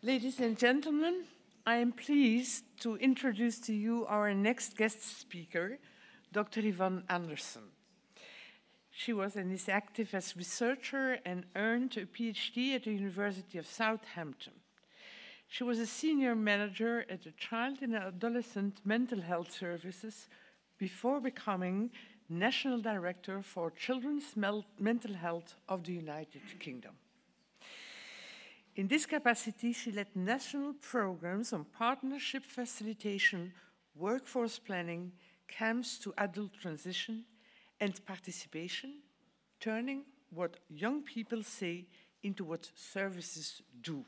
Ladies and gentlemen, I am pleased to introduce to you our next guest speaker, Dr. Yvonne Anderson. She was and is active as researcher and earned a PhD at the University of Southampton. She was a senior manager at the Child and Adolescent Mental Health Services before becoming National Director for Children's Mental Health of the United Kingdom. In this capacity, she led national programs on partnership facilitation, workforce planning, camps to adult transition, and participation, turning what young people say into what services do.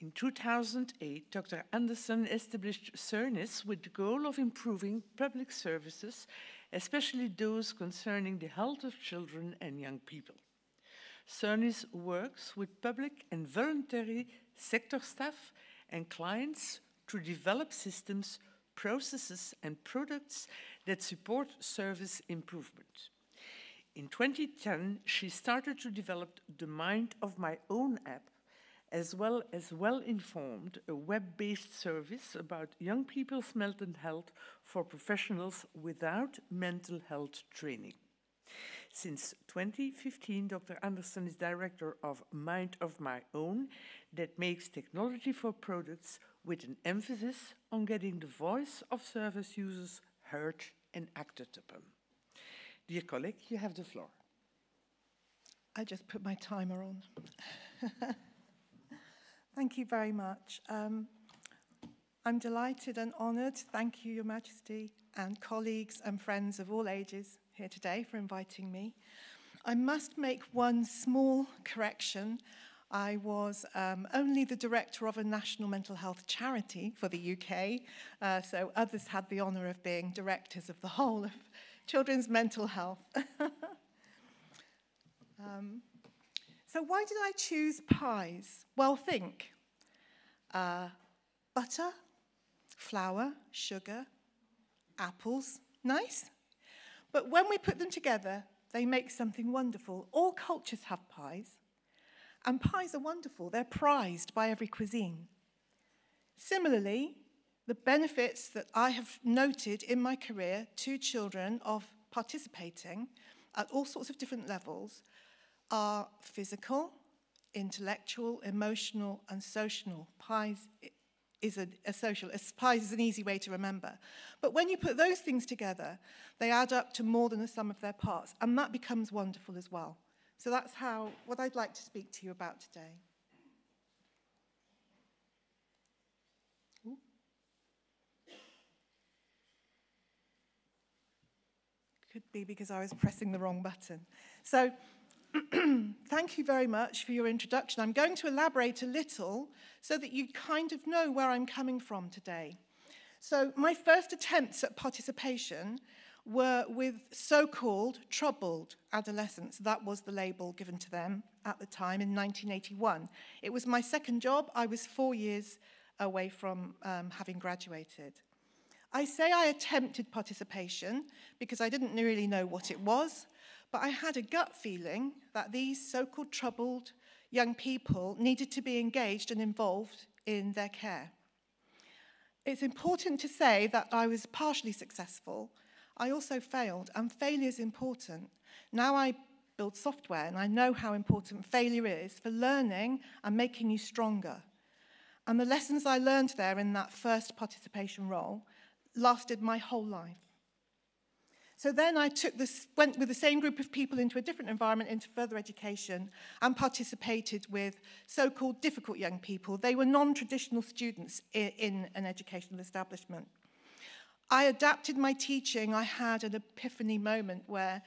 In 2008, Dr. Anderson established CERNIS with the goal of improving public services, especially those concerning the health of children and young people. CERNIS works with public and voluntary sector staff and clients to develop systems, processes, and products that support service improvement. In 2010, she started to develop the Mind of My Own app, as well as Well-Informed, a web-based service about young people's mental health for professionals without mental health training. Since 2015, Dr. Anderson is director of Mind of My Own, that makes technology for products with an emphasis on getting the voice of service users heard and acted upon. Dear colleague, you have the floor. I just put my timer on. Thank you very much. I'm delighted and honoured. Thank you, Your Majesty, and colleagues and friends of all ages here today for inviting me. I must make one small correction. I was only the director of a national mental health charity for the UK, so others had the honour of being directors of the whole of children's mental health. So why did I choose PIES? Well, think. Butter, flour, sugar, apples, nice. But when we put them together, they make something wonderful. All cultures have pies, and pies are wonderful. They're prized by every cuisine. Similarly, the benefits that I have noted in my career to children of participating at all sorts of different levels are physical, intellectual, emotional, and social. PIES is PIES is an easy way to remember. But when you put those things together, they add up to more than the sum of their parts, and that becomes wonderful as well. So that's what I'd like to speak to you about today. Ooh. Could be because I was pressing the wrong button. So thank you very much for your introduction. I'm going to elaborate a little so that you kind of know where I'm coming from today. So my first attempts at participation were with so-called troubled adolescents. That was the label given to them at the time in 1981. It was my second job. I was 4 years away from having graduated. I say I attempted participation because I didn't really know what it was, but I had a gut feeling that these so-called troubled young people needed to be engaged and involved in their care. It's important to say that I was partially successful. I also failed, and failure is important. Now I build software, and I know how important failure is for learning and making you stronger. And the lessons I learned there in that first participation role lasted my whole life. So then I went with the same group of people into a different environment, into further education, and participated with so-called difficult young people. They were non-traditional students in an educational establishment. I adapted my teaching. I had an epiphany moment where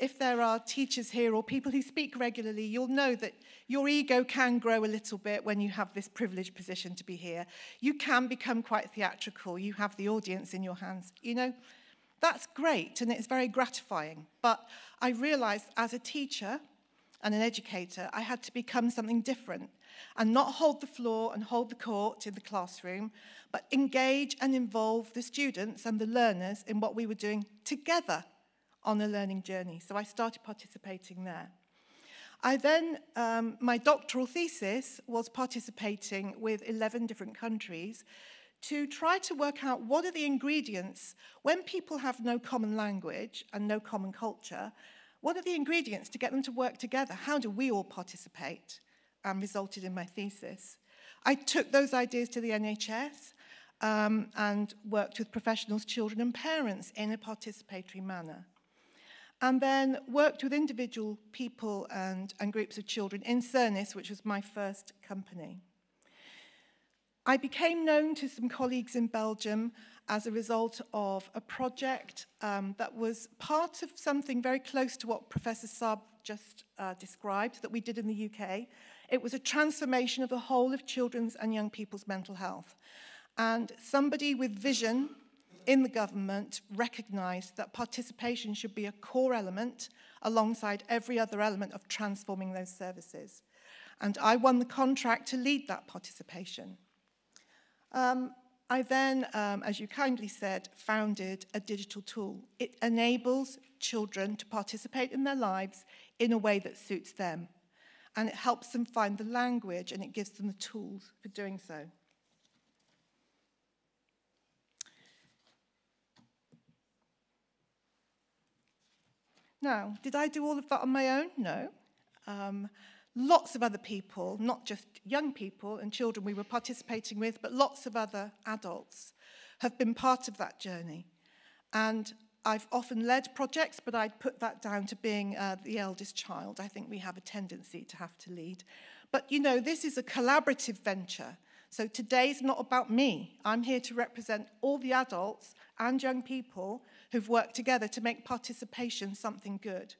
if there are teachers here or people who speak regularly, you'll know that your ego can grow a little bit when you have this privileged position to be here. You can become quite theatrical. You have the audience in your hands. You know, that's great, and it's very gratifying. But I realized as a teacher and an educator, I had to become something different and not hold the floor and hold the court in the classroom, but engage and involve the students and the learners in what we were doing together on a learning journey. So I started participating there. I then, my doctoral thesis was participating with 11 different countries to try to work out what are the ingredients, when people have no common language and no common culture, what are the ingredients to get them to work together? How do we all participate? And resulted in my thesis. I took those ideas to the NHS and worked with professionals, children and parents in a participatory manner. And then worked with individual people and groups of children in Cernus, which was my first company. I became known to some colleagues in Belgium as a result of a project that was part of something very close to what Professor Saab just described that we did in the UK. It was a transformation of the whole of children's and young people's mental health. And somebody with vision in the government recognized that participation should be a core element alongside every other element of transforming those services. And I won the contract to lead that participation. I then, as you kindly said, founded a digital tool. It enables children to participate in their lives in a way that suits them. And it helps them find the language and it gives them the tools for doing so. Now, did I do all of that on my own? No. Lots of other people, not just young people and children we were participating with, but lots of other adults have been part of that journey. And I've often led projects, but I'd put that down to being the eldest child. I think we have a tendency to have to lead. But, you know, this is a collaborative venture. So today's not about me. I'm here to represent all the adults and young people who've worked together to make participation something good.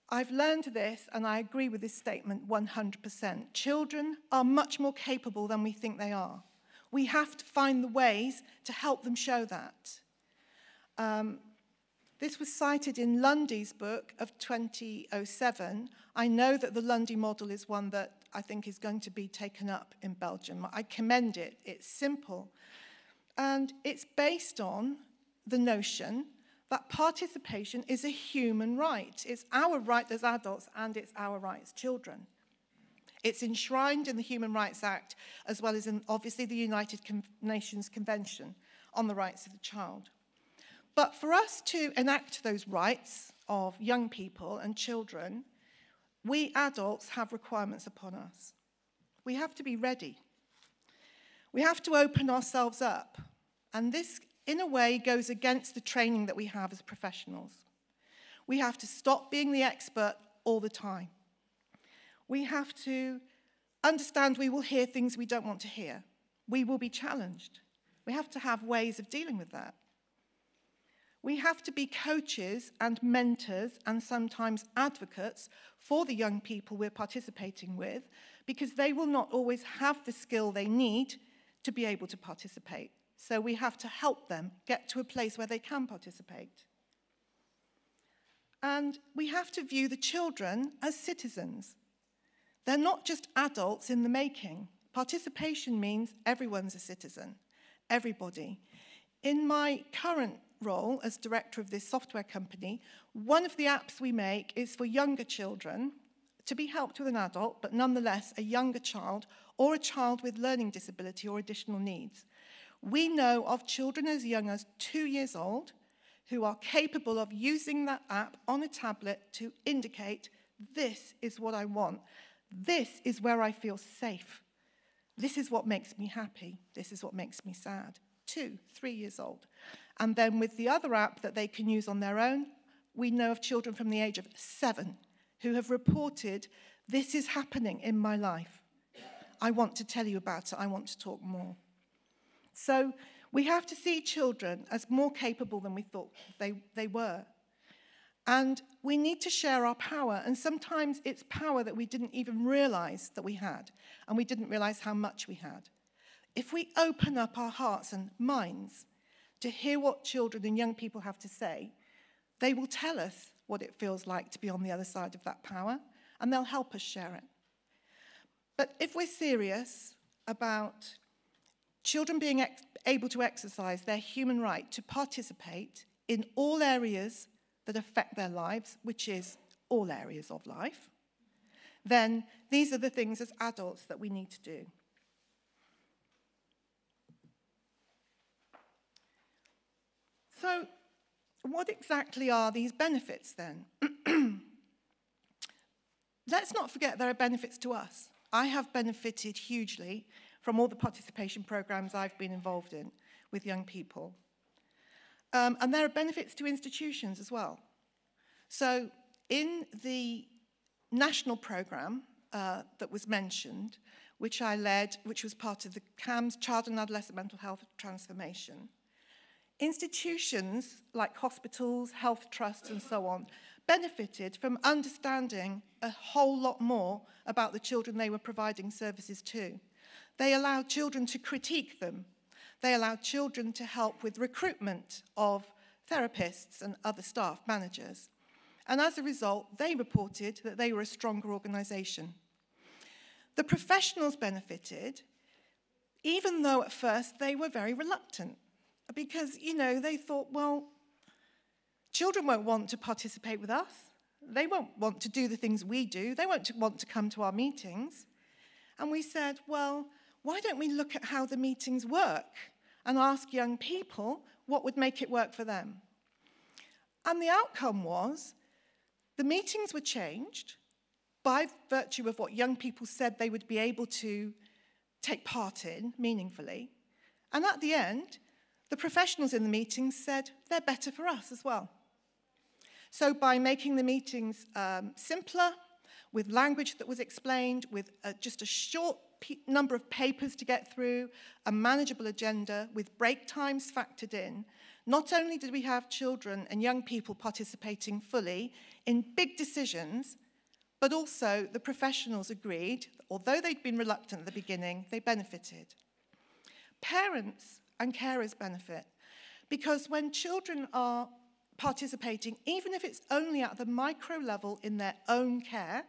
I've learned this, and I agree with this statement 100%. Children are much more capable than we think they are. We have to find the ways to help them show that. This was cited in Lundy's book of 2007. I know that the Lundy model is one that I think is going to be taken up in Belgium. I commend it. It's simple. And it's based on the notion that participation is a human right. It's our right as adults and it's our right as children. It's enshrined in the Human Rights Act as well as in, obviously, the United Nations Convention on the Rights of the Child. But for us to enact those rights of young people and children, we adults have requirements upon us. We have to be ready. We have to open ourselves up. And this, in a way, goes against the training that we have as professionals. We have to stop being the expert all the time. We have to understand we will hear things we don't want to hear. We will be challenged. We have to have ways of dealing with that. We have to be coaches and mentors and sometimes advocates for the young people we're participating with because they will not always have the skill they need to be able to participate. So we have to help them get to a place where they can participate. And we have to view the children as citizens. They're not just adults in the making. Participation means everyone's a citizen, everybody. In my current role as director of this software company, one of the apps we make is for younger children to be helped with an adult, but nonetheless a younger child or a child with learning disability or additional needs. We know of children as young as 2 years old who are capable of using that app on a tablet to indicate, this is what I want. This is where I feel safe. This is what makes me happy. This is what makes me sad. 2, 3 years old. And then with the other app that they can use on their own, we know of children from the age of 7 who have reported, this is happening in my life. I want to tell you about it. I want to talk more. So we have to see children as more capable than we thought they were. And we need to share our power. And sometimes it's power that we didn't even realize that we had. And we didn't realize how much we had. If we open up our hearts and minds to hear what children and young people have to say, they will tell us what it feels like to be on the other side of that power, and they'll help us share it. But if we're serious about children being able to exercise their human right to participate in all areas that affect their lives, which is all areas of life, then these are the things as adults that we need to do. So, what exactly are these benefits then? Let's not forget there are benefits to us. I have benefited hugely from all the participation programs I've been involved in with young people. And there are benefits to institutions as well. So in the national program that was mentioned, which I led, which was part of the CAMS Child and Adolescent Mental Health Transformation, institutions like hospitals, health trusts and so on benefited from understanding a whole lot more about the children they were providing services to. They allowed children to critique them. They allowed children to help with recruitment of therapists and other staff managers. And as a result, they reported that they were a stronger organisation. The professionals benefited, even though at first they were very reluctant, because, you know, they thought, well, children won't want to participate with us. They won't want to do the things we do. They won't want to come to our meetings. And we said, well, why don't we look at how the meetings work and ask young people what would make it work for them? And the outcome was the meetings were changed by virtue of what young people said they would be able to take part in meaningfully. And at the end, the professionals in the meetings said they're better for us as well. So by making the meetings simpler, with language that was explained, with just a short number of papers to get through, a manageable agenda, with break times factored in, not only did we have children and young people participating fully in big decisions, but also the professionals agreed, although they'd been reluctant at the beginning, they benefited. Parents and carers benefit, because when children are participating, even if it's only at the micro level in their own care,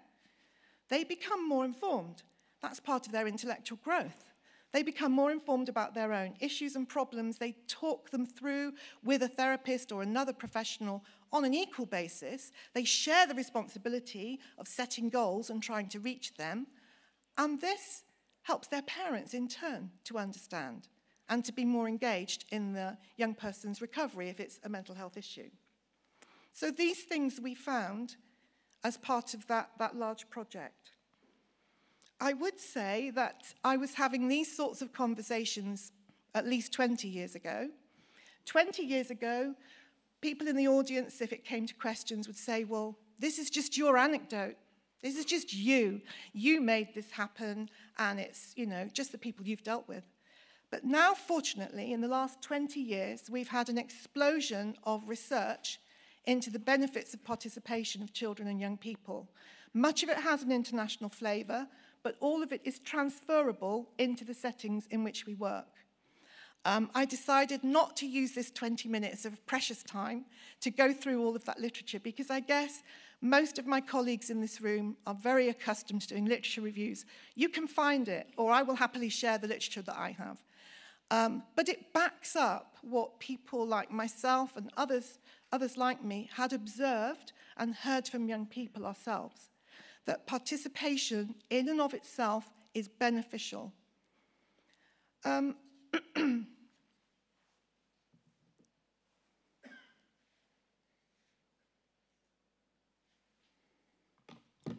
they become more informed. That's part of their intellectual growth. They become more informed about their own issues and problems. They talk them through with a therapist or another professional on an equal basis. They share the responsibility of setting goals and trying to reach them. And this helps their parents in turn to understand and to be more engaged in the young person's recovery if it's a mental health issue. So these things we found as part of that large project. I would say that I was having these sorts of conversations at least 20 years ago. 20 years ago, people in the audience, if it came to questions, would say, well, this is just your anecdote. This is just you. You made this happen, and it's, you know, just the people you've dealt with. But now, fortunately, in the last 20 years, we've had an explosion of research into the benefits of participation of children and young people. Much of it has an international flavour, but all of it is transferable into the settings in which we work. I decided not to use this 20 minutes of precious time to go through all of that literature, because I guess most of my colleagues in this room are very accustomed to doing literature reviews. You can find it, or I will happily share the literature that I have. But it backs up what people like myself and others like me had observed and heard from young people ourselves, that participation in and of itself is beneficial.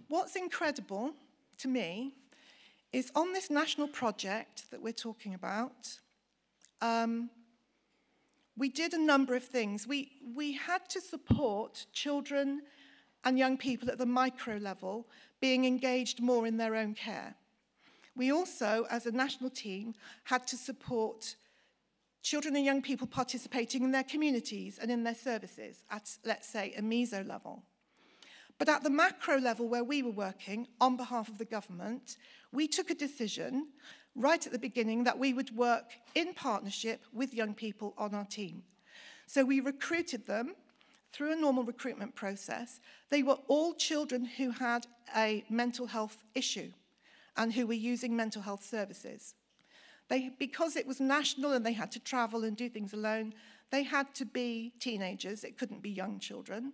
What's incredible to me is on this national project that we're talking about, we did a number of things. We had to support children and young people at the micro level being engaged more in their own care. We also, as a national team, had to support children and young people participating in their communities and in their services at, let's say, a meso level. But at the macro level where we were working on behalf of the government, we took a decision right at the beginning that we would work in partnership with young people on our team. So we recruited them through a normal recruitment process. They were all children who had a mental health issue and who were using mental health services. Because it was national and they had to travel and do things alone, they had to be teenagers. It couldn't be young children.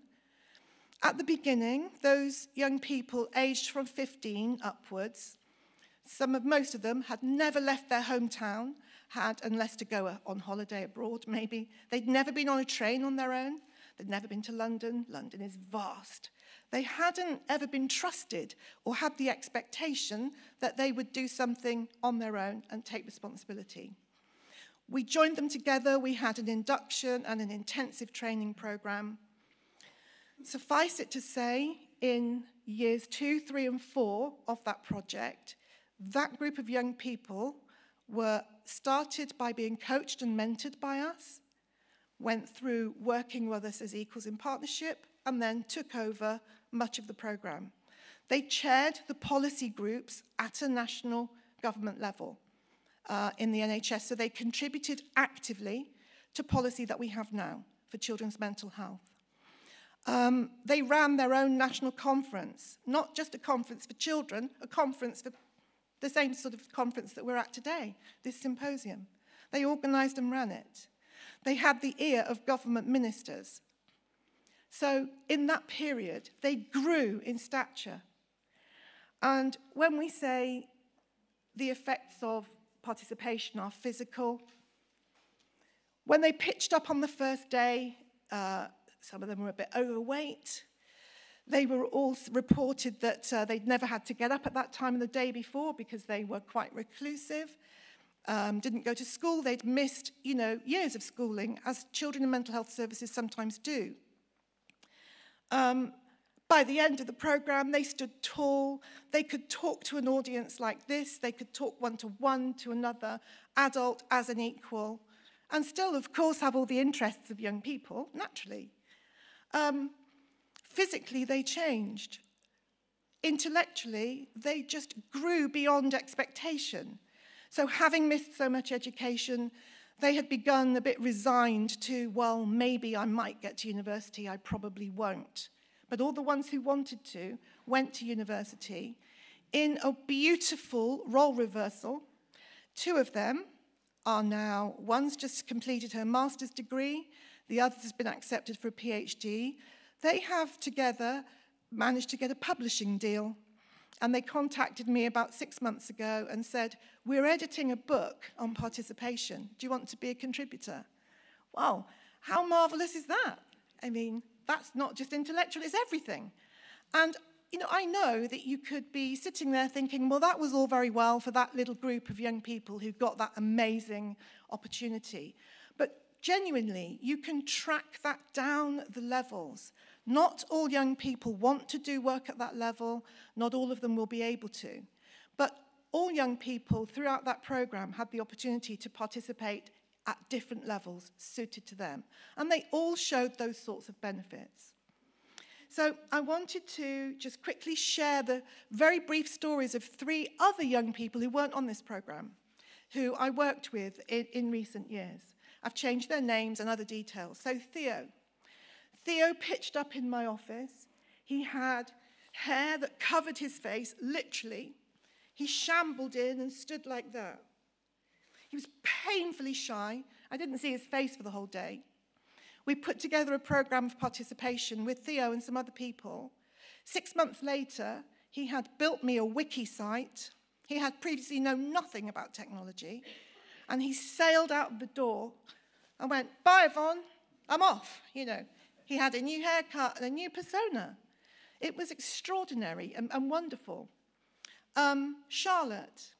At the beginning, those young people aged from 15 upwards, most of them had never left their hometown, unless to go on holiday abroad maybe. They'd never been on a train on their own. They'd never been to London. London is vast. They hadn't ever been trusted or had the expectation that they would do something on their own and take responsibility. We joined them together. We had an induction and an intensive training program. Suffice it to say, in years 2, 3, and 4 of that project, that group of young people were started by being coached and mentored by us, went through working with us as equals in partnership, and then took over much of the program. They chaired the policy groups at a national government level in the NHS, so they contributed actively to policy that we have now for children's mental health. They ran their own national conference, not just a conference for children, a conference for the same sort of conference that we're at today, this symposium. They organised and ran it. They had the ear of government ministers. So in that period, they grew in stature. And when we say the effects of participation are physical, when they pitched up on the first day, some of them were a bit overweight. They were all reported that they'd never had to get up at that time of the day before because they were quite reclusive, didn't go to school. They'd missed, years of schooling, as children in mental health services sometimes do. By the end of the program, they stood tall. They could talk to an audience like this. They could talk one-to-one to another adult as an equal, and still, of course, have all the interests of young people, naturally. Physically, they changed. Intellectually, they just grew beyond expectation. So having missed so much education, they had begun a bit resigned to, well, maybe I might get to university, I probably won't. But all the ones who wanted to went to university in a beautiful role reversal. 2 of them are now, one's just completed her master's degree, the other has been accepted for a PhD. They have together managed to get a publishing deal. And they contacted me about 6 months ago and said, we're editing a book on participation. Do you want to be a contributor? Wow, how marvelous is that? I mean, that's not just intellectual, it's everything. And, I know that you could be sitting there thinking, well, that was all very well for that little group of young people who got that amazing opportunity. But genuinely, you can track that down the levels. Not all young people want to do work at that level. Not all of them will be able to. But all young people throughout that program had the opportunity to participate at different levels suited to them. And they all showed those sorts of benefits. So I wanted to just quickly share the very brief stories of 3 other young people who weren't on this program, who I worked with in recent years. I've changed their names and other details. So Theo pitched up in my office. He had hair that covered his face, literally. He shambled in and stood like that. He was painfully shy. I didn't see his face for the whole day. We put together a program of participation with Theo and some other people. 6 months later, he had built me a wiki site. He had previously known nothing about technology. And he sailed out of the door and went, bye, Yvonne, I'm off, He had a new haircut and a new persona. It was extraordinary and wonderful. Charlotte,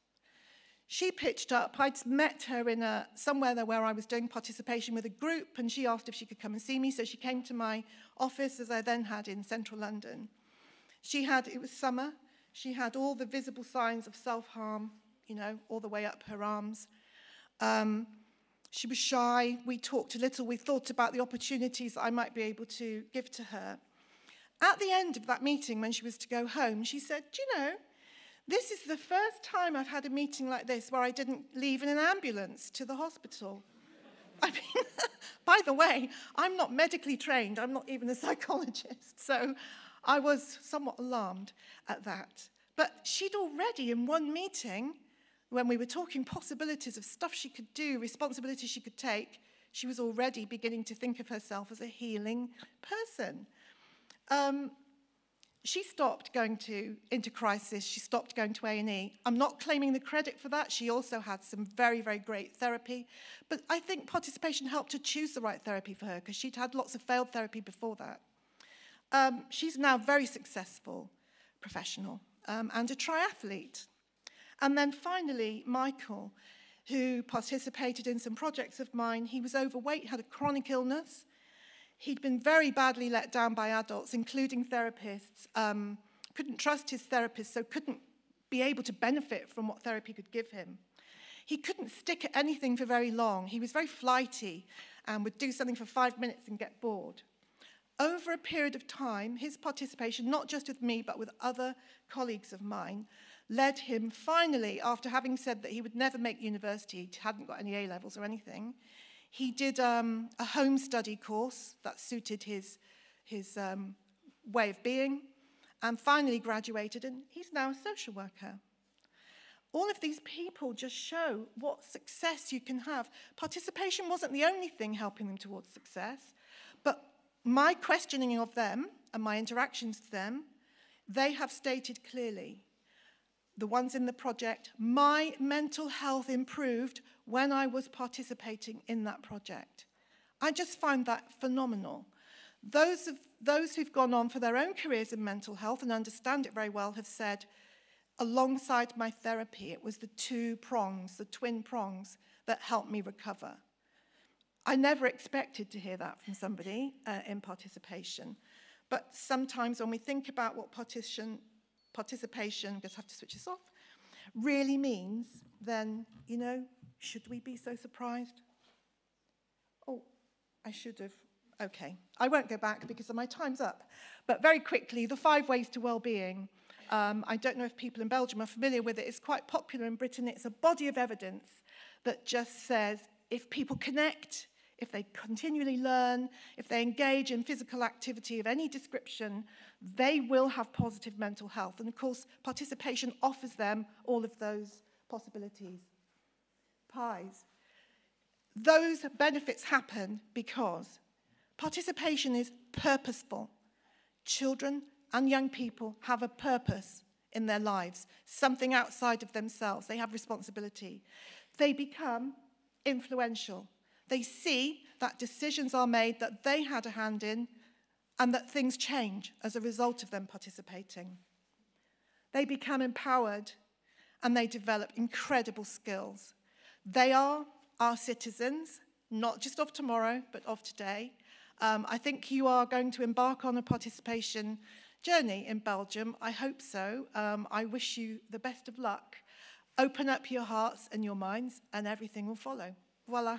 she pitched up. I'd met her in somewhere there where I was doing participation with a group, and she asked if she could come and see me, so she came to my office, as I then had in central London. It was summer. She had all the visible signs of self-harm, all the way up her arms. She was shy. We talked a little. We thought about the opportunities that I might be able to give to her. At the end of that meeting, when she was to go home, she said, do you know, this is the first time I've had a meeting like this where I didn't leave in an ambulance to the hospital. I mean, by the way, I'm not medically trained. I'm not even a psychologist. So I was somewhat alarmed at that. But she'd already, in one meeting, when we were talking possibilities of stuff she could do, responsibilities she could take, she was already beginning to think of herself as a healing person. she stopped going into crisis. She stopped going to A&E. I'm not claiming the credit for that. She also had some very, very great therapy. But I think participation helped her choose the right therapy for her because she'd had lots of failed therapy before that. She's now a very successful professional and a triathlete. And then finally, Michael, who participated in some projects of mine. He was overweight, had a chronic illness. He'd been very badly let down by adults, including therapists. Couldn't trust his therapist, so couldn't be able to benefit from what therapy could give him. He couldn't stick at anything for very long. He was very flighty and would do something for 5 minutes and get bored. Over a period of time, his participation, not just with me, but with other colleagues of mine, led him finally, after having said that he would never make university, he hadn't got any A-levels or anything, he did a home study course that suited his way of being, and finally graduated, and he's now a social worker. All of these people just show what success you can have. Participation wasn't the only thing helping them towards success, but my questioning of them and my interactions with them, they have stated clearly, the ones in the project, my mental health improved when I was participating in that project. I just find that phenomenal. Those who've gone on for their own careers in mental health and understand it very well have said, alongside my therapy, it was the two prongs, the twin prongs, that helped me recover. I never expected to hear that from somebody in participation. But sometimes when we think about what participation, just have to switch this off, really means, then, you know, should we be so surprised? Oh, I should have. Okay, I won't go back because my time's up. But very quickly, the 5 ways to well-being. I don't know if people in Belgium are familiar with it. It's quite popular in Britain. It's a body of evidence that just says if people connect, if they continually learn, if they engage in physical activity of any description, they will have positive mental health. And of course, participation offers them all of those possibilities. PIES. Those benefits happen because participation is purposeful. Children and young people have a purpose in their lives, something outside of themselves. They have responsibility. They become influential. They see that decisions are made that they had a hand in and that things change as a result of them participating. They become empowered and they develop incredible skills. They are our citizens, not just of tomorrow, but of today. I think you are going to embark on a participation journey in Belgium. I hope so. I wish you the best of luck. Open up your hearts and your minds and everything will follow. Voila.